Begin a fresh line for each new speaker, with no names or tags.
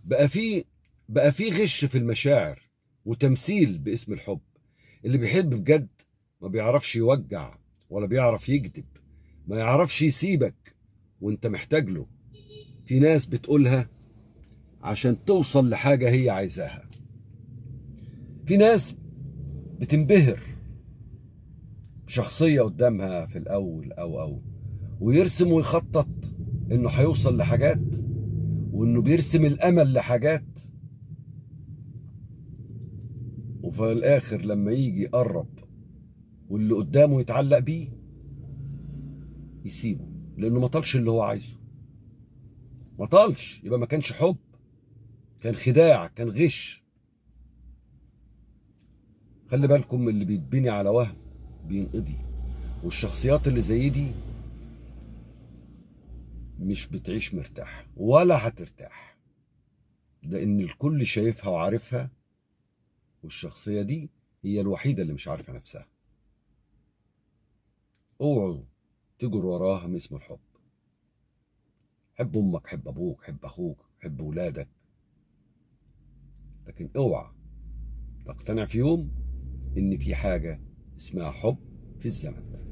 بقى في بقى في غش في المشاعر وتمثيل باسم الحب. اللي بيحب بجد ما بيعرفش يوجع ولا بيعرف يكذب، ما يعرفش يسيبك وانت محتاج له. في ناس بتقولها عشان توصل لحاجة هي عايزاها. في ناس بتنبهر بشخصية قدامها في الأول أو ويرسم ويخطط إنه هيوصل لحاجات، وإنه بيرسم الأمل لحاجات، وفي الآخر لما يجي يقرب واللي قدامه يتعلق بيه يسيبه، لأنه ما طالش اللي هو عايزه. ما طالش، يبقى ما كانش حب، كان خداع، كان غش. خلي بالكم، اللي بيتبني على وهم بينقضي. والشخصيات اللي زي دي مش بتعيش مرتاح ولا هترتاح، لأن الكل شايفها وعارفها، والشخصية دي هي الوحيدة اللي مش عارفة نفسها. اوعوا تجروا وراها من اسم الحب. حب امك، حب ابوك، حب اخوك، حب ولادك، لكن اوعى تقتنع في يوم ان في حاجة اسمها حب في الزمن ده.